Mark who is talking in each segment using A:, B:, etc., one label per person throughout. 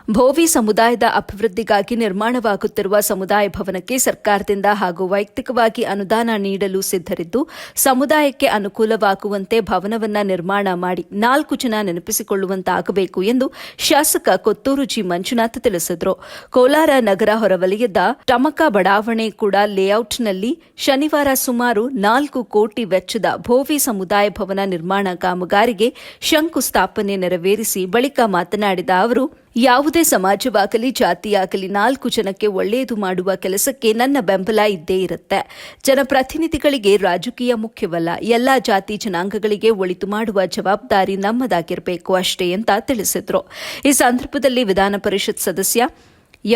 A: ಭೋವಿ ಸಮುದಾಯದ ಅಭಿವೃದ್ಧಿಗಾಗಿ ನಿರ್ಮಾಣವಾಗುತ್ತಿರುವ ಸಮುದಾಯ ಭವನಕ್ಕೆ ಸರ್ಕಾರದಿಂದ ಹಾಗೂ ವೈಯಕ್ತಿಕವಾಗಿ ಅನುದಾನ ನೀಡಲು ಸಿದ್ದರಿದ್ದು, ಸಮುದಾಯಕ್ಕೆ ಅನುಕೂಲವಾಗುವಂತೆ ಭವನವನ್ನು ನಿರ್ಮಾಣ ಮಾಡಿ 4 ಜನ ನೆನಪಿಸಿಕೊಳ್ಳುವಂತಾಗಬೇಕು ಎಂದು ಶಾಸಕ ಕೊತ್ತೂರು ಜಿ ಮಂಜುನಾಥ್ ತಿಳಿಸಿದರು. ಕೋಲಾರ ನಗರ ಹೊರವಲಯದ ಟಮಕ ಬಡಾವಣೆ ಕೂಡ ಲೇಔಟ್ನಲ್ಲಿ ಶನಿವಾರ ಸುಮಾರು 4 ಕೋಟಿ ವೆಚ್ಚದ ಭೋವಿ ಸಮುದಾಯ ಭವನ ನಿರ್ಮಾಣ ಕಾಮಗಾರಿಗೆ ಶಂಕುಸ್ಥಾಪನೆ ನೆರವೇರಿಸಿ ಬಳಿಕ ಮಾತನಾಡಿದ ಅವರು, ಯಾವುದೇ ಸಮಾಜವಾಗಲಿ ಜಾತಿಯಾಗಲಿ 4 ಜನಕ್ಕೆ ಒಳ್ಳೆಯದು ಮಾಡುವ ಕೆಲಸಕ್ಕೆ ನನ್ನ ಬೆಂಬಲ ಇದ್ದೇ ಇರುತ್ತೆ. ಜನಪ್ರತಿನಿಧಿಗಳಿಗೆ ರಾಜಕೀಯ ಮುಖ್ಯವಲ್ಲ, ಎಲ್ಲಾ ಜಾತಿ ಜನಾಂಗಗಳಿಗೆ ಒಳಿತು ಮಾಡುವ ಜವಾಬ್ದಾರಿ ನಮ್ಮದಾಗಿರಬೇಕು ಅಷ್ಟೇ ಅಂತ ತಿಳಿಸಿದರು. ಈ ಸಂದರ್ಭದಲ್ಲಿ ವಿಧಾನ ಪರಿಷತ್ ಸದಸ್ಯ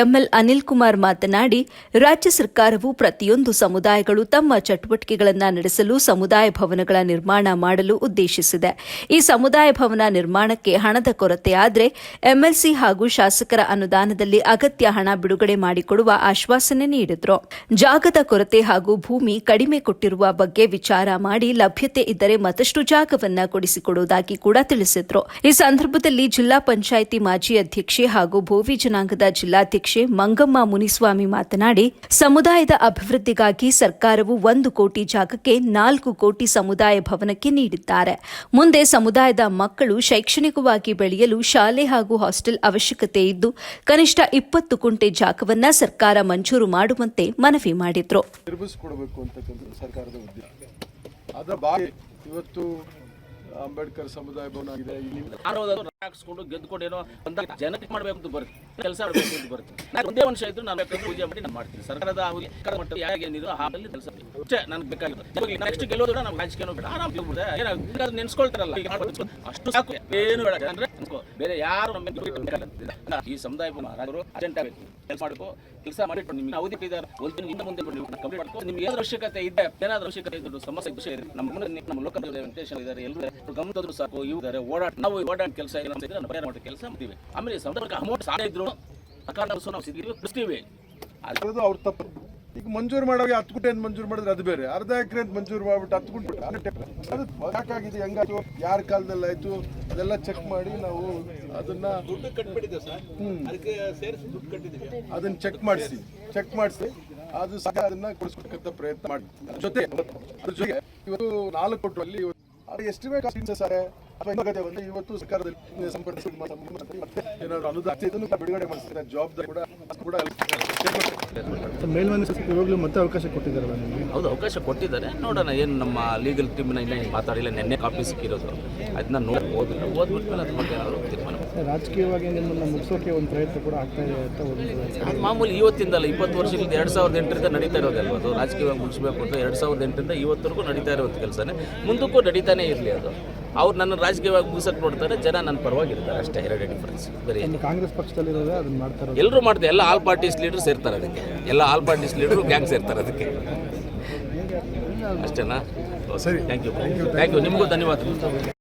A: ಎಂಎಲ್ ಅನಿಲ್ ಕುಮಾರ್ ಮಾತನಾಡಿ, ರಾಜ್ಯ ಸರ್ಕಾರವು ಪ್ರತಿಯೊಂದು ಸಮುದಾಯಗಳು ತಮ್ಮ ಚಟುವಟಿಕೆಗಳನ್ನು ನಡೆಸಲು ಸಮುದಾಯ ಭವನಗಳ ನಿರ್ಮಾಣ ಮಾಡಲು ಉದ್ದೇಶಿಸಿದೆ. ಈ ಸಮುದಾಯ ಭವನ ನಿರ್ಮಾಣಕ್ಕೆ ಹಣದ ಕೊರತೆ ಆದರೆ ಎಂಎಲ್ಸಿ ಹಾಗೂ ಶಾಸಕರ ಅನುದಾನದಲ್ಲಿ ಅಗತ್ಯ ಹಣ ಬಿಡುಗಡೆ ಮಾಡಿಕೊಡುವ ಆಶ್ವಾಸನೆ ನೀಡಿದರು. ಜಾಗದ ಕೊರತೆ ಹಾಗೂ ಭೂಮಿ ಕಡಿಮೆ ಕೊಟ್ಟಿರುವ ಬಗ್ಗೆ ವಿಚಾರ ಮಾಡಿ ಲಭ್ಯತೆ ಇದ್ದರೆ ಮತ್ತಷ್ಟು ಜಾಗವನ್ನು ಕೊಡಿಸಿಕೊಡುವುದಾಗಿ ಕೂಡ ತಿಳಿಸಿದರು. ಈ ಸಂದರ್ಭದಲ್ಲಿ ಜಿಲ್ಲಾ ಪಂಚಾಯಿತಿ ಮಾಜಿ ಅಧ್ಯಕ್ಷೆ ಹಾಗೂ ಭೋವಿ ಜನಾಂಗದ ಜಿಲ್ಲಾಧ್ಯಕ್ಷೆ ಮಂಗಮ್ಮ ಮುನಿಸ್ವಾಮಿ ಮಾತನಾಡಿ, ಸಮುದಾಯದ ಅಭಿವೃದ್ಧಿಗಾಗಿ ಸರ್ಕಾರವು 1 ಕೋಟಿ ಜಾಗಕ್ಕೆ 4 ಕೋಟಿ ಸಮುದಾಯ ಭವನಕ್ಕೆ ನೀಡಿದ್ದಾರೆ. ಮುಂದೆ ಸಮುದಾಯದ ಮಕ್ಕಳು ಶೈಕ್ಷಣಿಕವಾಗಿ ಬೆಳೆಯಲು ಶಾಲೆ ಹಾಗೂ ಹಾಸ್ಟೆಲ್ ಅವಶ್ಯಕತೆ ಇದ್ದು ಕನಿಷ್ಠ 20 ಕುಂಟೆ ಜಾಗವನ್ನ ಸರ್ಕಾರ ಮಂಜೂರು ಮಾಡುವಂತೆ ಮನವಿ ಮಾಡಿದ್ರು.
B: ಅಂಬೇಡ್ಕರ್ ಸಮುದಾಯ ಭವನ ಆಗಿದೆ.
C: ಹಾಕಿಸ್ಕೊಂಡು ಗೆದ್ದುಕೊಂಡು ಏನೋ ಒಂದಾಗ ಜನಕ್ಕೆ ಮಾಡಬೇಕು ಅಂತ ಬರುತ್ತೆ, ಕೆಲಸ ಮಾಡಬೇಕು ಅಂತ ಬರುತ್ತೆ. ನಾನು ಒಂದೇ ಮನುಷ್ಯ ಇದ್ರು ನಾನು ಪೂಜೆ ಮಾಡಿ ನಾನು ಮಾಡ್ತೀನಿ. ಸರ್ಕಾರದ ಮಟ್ಟ ಏನಿದ್ರು ಹಾಗೆ ಕೆಲಸ ಅಷ್ಟೇ ನನಗೆ ಬೇಕಾಗಿತ್ತು. ನೆಕ್ಸ್ಟ್ ಗೆಲ್ಲೋದು ನಮ್ಮ ರಾಜಕೀಯ ಬೇಡ, ಆರಾಮ್ ನೆನ್ಸ್ಕೊಳ್ತಾರಲ್ಲ ಅಷ್ಟು ಸಾಕು, ಏನು ಬೇಡ ಅಂದ್ರೆ ಬೇರೆ ಯಾರು ನಮ್ಮ ಈ ಸಮುದಾಯ ಅರ್ಜೆಂಟ್ ಆಗಬೇಕು, ಕೆಲಸ ಮಾಡಬೇಕು. ಕೆಲಸ ಮಾಡಿ ನಿಮ್ಗೆ ಅವಧಿ ಇದ್ದಾರೆ, ಇಂದ ಮುಂದೆ ಕಂಪ್ಲೀಟ್ ಮಾಡ್ಕೊ. ನಿಮ್ಗೆ ಏನಾದ್ರು ಅವಶ್ಯಕತೆ ಇದೆ, ಏನಾದ್ರು ಅವಶ್ಯಕತೆ ಇದ್ದು ಸಮಸ್ಯೆ ವಿಷಯ ಇದೆ, ನಮ್ಮ ಲೋಕಲ್ ವೆಂಕಟೇಶನ್ ಇದ್ದಾರೆ, ಎಲ್ಲರೂ ಗಮನದವರು ಸಾಕು. ಇದ್ದಾರೆ ನಾವು ಓಡಾಟ ಕೆಲಸ ಪರಿಹಾರ ಮಾಡೋ ಕೆಲಸ ಮಾಡ್ತೀವಿ. ಆಮೇಲೆ ಸಮುದಾಯಕ್ಕೆ ಅಮೌಂಟ್ ಸಾಲ ಇದ್ರು ಅಕಾರಣ ನಾವು ಬಿಡಿಸ್ತೀವಿ.
B: ಅವ್ರ ತಪ್ಪು. ಈಗ ಮಂಜೂರು ಮಾಡುವಾಗ 10 ಗುಂಟೆ ಮಂಜೂರು ಮಾಡಿದ್ರೆ ಅದು ಬೇರೆ, ಅರ್ಧ ಎಕರೆ ಮಂಜೂರು ಮಾಡ್ಬಿಟ್ಟು 10 ಗುಂಟೆ ಅದು ಯಾಕಾಗಿದೆ, ಹೆಂಗಾಯ್ತು, ಯಾರ ಕಾಲದಲ್ಲಿ ಆಯ್ತು ಅದೆಲ್ಲ ಚೆಕ್ ಮಾಡಿ ನಾವು ಅದನ್ನ ದುಡ್ಡು ಕಟ್ಬಿಟ್ಟಿದ್ದೇವೆ ಸರ್. ಅದಕ್ಕೆ ಸೇರಿಸಿ ದುಡ್ಡು ಕಟ್ಟಿದ್ದೀವಿ. ಅದನ್ನ ಚೆಕ್ ಮಾಡಿಸಿ ಅದು ಸಹ ಅದನ್ನ ಕೊಡಿಸ್ಬೇಕಂತ ಪ್ರಯತ್ನ ಮಾಡಿ. ಅದ್ರ ಜೊತೆಗೆ ಇವತ್ತು 4 ಕೋಟಿ ಎಸ್ಟಿಮೇಟ್ ಸರ್ ಇವತ್ತು ಸರ್ಕಾರದಲ್ಲಿ ಸಂಪರ್ಕಿಸಿ ಏನಾದ್ರು ಅನುದಾನ ಬಿಡುಗಡೆ ಮಾಡಿಸ್ತಾರೆ. ಜವಾಬ್ದಾರಿ ಕೂಡ ಮೇಲ್ಮನೆ ಇವಾಗಲೂ ಮತ್ತೆ ಅವಕಾಶ ಕೊಟ್ಟಿದ್ದಾರಲ್ಲ ನಿಮಗೆ?
C: ಹೌದು, ಅವಕಾಶ ಕೊಟ್ಟಿದ್ದಾರೆ. ನೋಡೋಣ, ಏನು ನಮ್ಮ ಲೀಗಲ್ ಟೀಮ್ನ ಇನ್ನೂ ಮಾತಾಡಿಲ್ಲ. ನೆನ್ನೆ ಕಾಪಿ ಸಿಕ್ಕಿರೋದು, ಅದನ್ನ ನೋಡಿ ಓದ್ಬಿಟ್ಮೇಲೆ ಅದ್ರ ಬಗ್ಗೆ ಏನಾದ್ರು ತೀರ್ಮಾನ.
D: ರಾಜಕೀಯವಾಗಿ ನಿಮ್ಮನ್ನು ಮುಗಿಸೋಕೆ ಒಂದು ಪ್ರಯತ್ನ ಕೂಡ ಆಗ್ತಾ ಇದೆ ಅಂತ
C: ಅದು ಮಾಮೂಲಿ. ಇವತ್ತಿಂದಲ್ಲ, 20 ವರ್ಷದಿಂದ 2008ರಿಂದ ನಡೀತಾ ಇರೋದಲ್ವ ಅದು. ರಾಜಕೀಯವಾಗಿ ಮುಗಿಸ್ಬೇಕು ಅಂತ 2008ರಿಂದ ಇವತ್ತರೆಗೂ ನಡೀತಾ ಇರೋದು ಕೆಲಸನೇ ಮುಂದಕ್ಕೂ ನಡೀತಾನೆ ಇರಲಿ. ಅದು ಅವ್ರು ನನ್ನ ರಾಜಕೀಯವಾಗಿ ಮುಗಿಸಕ್ಕೆ ನೋಡ್ತಾರೆ, ಜನ ನನ್ನ ಪರವಾಗಿರ್ತಾರೆ ಅಷ್ಟೇ. ಎರಡೇ ಡಿಫರೆನ್ಸ್. ಬೇರೆ
D: ಕಾಂಗ್ರೆಸ್ ಪಕ್ಷದಲ್ಲಿರೋದೇ ಅದನ್ನ ಮಾಡ್ತಾರೆ,
C: ಎಲ್ಲರೂ ಮಾಡ್ತಾರೆ. ಎಲ್ಲ ಆಲ್ ಪಾರ್ಟೀಸ್ ಲೀಡರ್ ಸೇರ್ತಾರೆ ಅದಕ್ಕೆ, ಎಲ್ಲ ಆಲ್ ಪಾರ್ಟೀಸ್ ಲೀಡರು ಗ್ಯಾಂಗ್ ಸೇರ್ತಾರೆ ಅದಕ್ಕೆ ಅಷ್ಟೇನಾ? ಸರಿ, ಥ್ಯಾಂಕ್ ಯು. ನಿಮಗೂ ಧನ್ಯವಾದಗಳು.